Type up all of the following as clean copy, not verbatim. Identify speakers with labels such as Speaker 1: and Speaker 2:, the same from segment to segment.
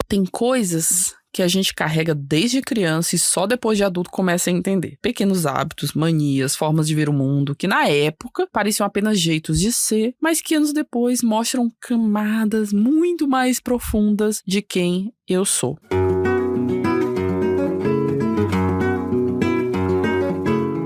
Speaker 1: Tem coisas que a gente carrega desde criança e só depois de adulto começa a entender. Pequenos hábitos, manias, formas de ver o mundo, que na época pareciam apenas jeitos de ser, mas que anos depois mostram camadas muito mais profundas de quem eu sou.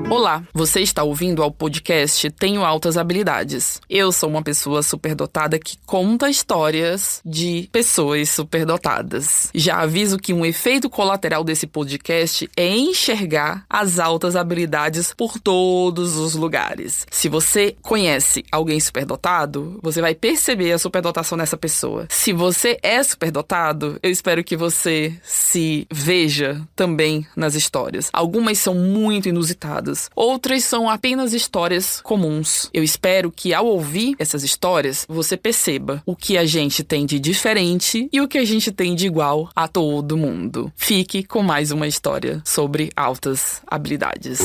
Speaker 1: Olá, você está ouvindo ao podcast Tenho Altas Habilidades. Eu sou uma pessoa superdotada que conta histórias de pessoas superdotadas. Já aviso que um efeito colateral desse podcast é enxergar as altas habilidades por todos os lugares. Se você conhece alguém superdotado, você vai perceber a superdotação nessa pessoa. Se você é superdotado, eu espero que você se veja também nas histórias. Algumas são muito inusitadas. Outras são apenas histórias comuns. Eu espero que ao ouvir essas histórias, você perceba o que a gente tem de diferente e o que a gente tem de igual a todo mundo. Fique com mais uma história sobre altas habilidades.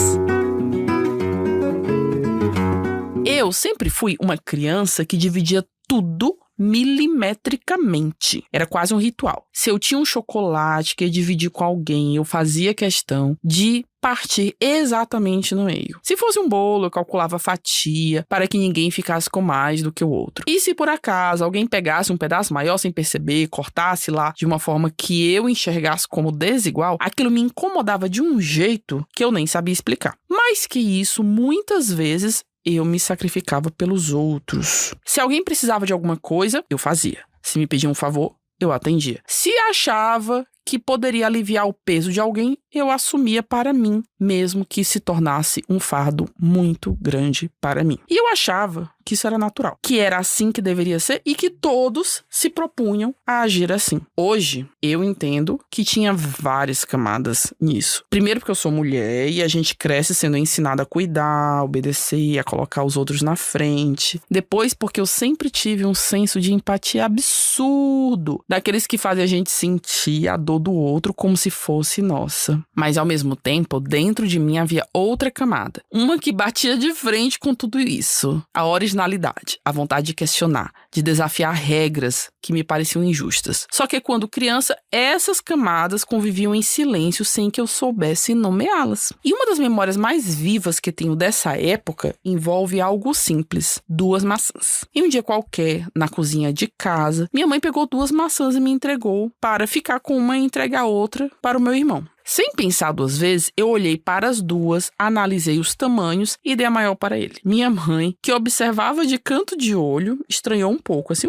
Speaker 1: Eu sempre fui uma criança que dividia tudo milimetricamente. Era quase um ritual. Se eu tinha um chocolate que ia dividir com alguém, eu fazia questão de partir exatamente no meio. Se fosse um bolo, eu calculava a fatia para que ninguém ficasse com mais do que o outro. E se por acaso alguém pegasse um pedaço maior sem perceber, cortasse lá de uma forma que eu enxergasse como desigual, aquilo me incomodava de um jeito que eu nem sabia explicar. Mais que isso, muitas vezes eu me sacrificava pelos outros. Se alguém precisava de alguma coisa, eu fazia. Se me pedia um favor, eu atendia. Se achava que poderia aliviar o peso de alguém, eu assumia para mim, mesmo que se tornasse um fardo muito grande para mim. E eu achava que isso era natural, que era assim que deveria ser e que todos se propunham a agir assim. Hoje, eu entendo que tinha várias camadas nisso. Primeiro porque eu sou mulher e a gente cresce sendo ensinada a cuidar, a obedecer, a colocar os outros na frente. Depois porque eu sempre tive um senso de empatia absurdo, daqueles que fazem a gente sentir a dor do outro como se fosse nossa. Mas ao mesmo tempo, dentro de mim havia outra camada. Uma que batia de frente com tudo isso. A originalidade, a vontade de questionar, de desafiar regras que me pareciam injustas. Só que quando criança, essas camadas conviviam em silêncio sem que eu soubesse nomeá-las. E uma das memórias mais vivas que tenho dessa época envolve algo simples: 2 maçãs. Em um dia qualquer, na cozinha de casa, minha mãe pegou 2 maçãs e me entregou para ficar com uma e entregar a outra para o meu irmão. Sem pensar 2 vezes, eu olhei para as 2, analisei os tamanhos e dei a maior para ele. Minha mãe, que observava de canto de olho, estranhou um pouco, assim,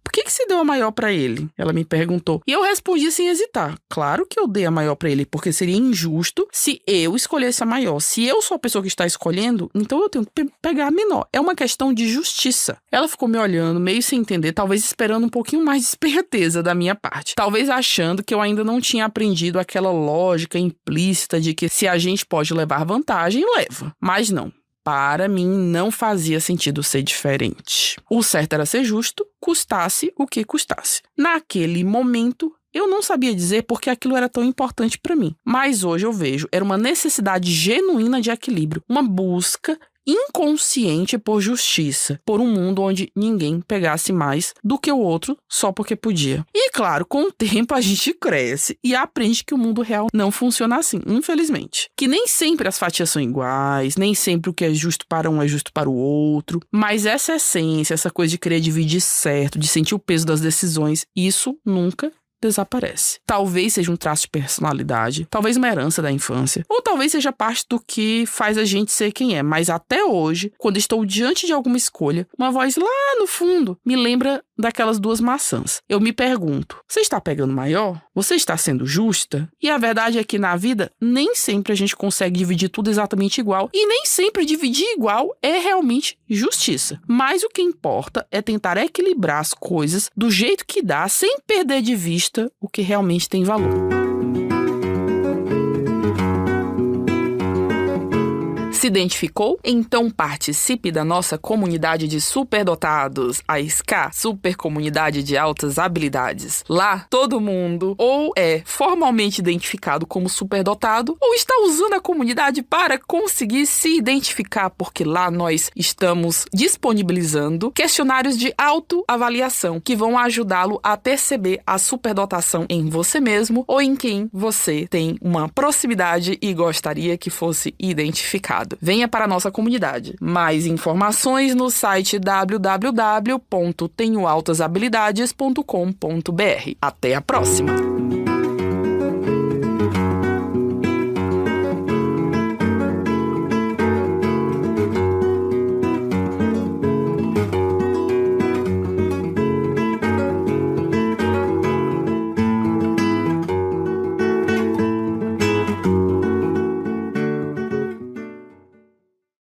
Speaker 1: por que você deu a maior para ele? Ela me perguntou. E eu respondi sem hesitar. Claro que eu dei a maior para ele, porque seria injusto se eu escolhesse a maior. Se eu sou a pessoa que está escolhendo, então eu tenho que pegar a menor. É uma questão de justiça. Ela ficou me olhando, meio sem entender, talvez esperando um pouquinho mais de esperteza da minha parte. Talvez achando que eu ainda não tinha aprendido aquela lógica implícita de que se a gente pode levar vantagem, leva. Mas não. Para mim, não fazia sentido ser diferente. O certo era ser justo, custasse o que custasse. Naquele momento, eu não sabia dizer por que aquilo era tão importante para mim. Mas hoje eu vejo, era uma necessidade genuína de equilíbrio, uma busca inconsciente por justiça, por um mundo onde ninguém pegasse mais do que o outro só porque podia. E claro, com o tempo a gente cresce e aprende que o mundo real não funciona assim, infelizmente. Que nem sempre as fatias são iguais, nem sempre o que é justo para um é justo para o outro, mas essa essência, essa coisa de querer dividir certo, de sentir o peso das decisões, isso nunca desaparece. Talvez seja um traço de personalidade, talvez uma herança da infância, ou talvez seja parte do que faz a gente ser quem é, mas até hoje, quando estou diante de alguma escolha, uma voz lá no fundo me lembra daquelas 2 maçãs. Eu me pergunto, você está pegando maior? Você está sendo justa? E a verdade é que na vida, nem sempre a gente consegue dividir tudo exatamente igual, e nem sempre dividir igual é realmente justiça. Mas o que importa é tentar equilibrar as coisas do jeito que dá, sem perder de vista o que realmente tem valor. Se identificou? Então participe da nossa comunidade de superdotados, a SCA, Super Comunidade de Altas Habilidades. Lá, todo mundo ou é formalmente identificado como superdotado ou está usando a comunidade para conseguir se identificar, porque lá nós estamos disponibilizando questionários de autoavaliação que vão ajudá-lo a perceber a superdotação em você mesmo ou em quem você tem uma proximidade e gostaria que fosse identificado. Venha para a nossa comunidade. Mais informações no site www.tenhoaltasabilidades.com.br. Até a próxima!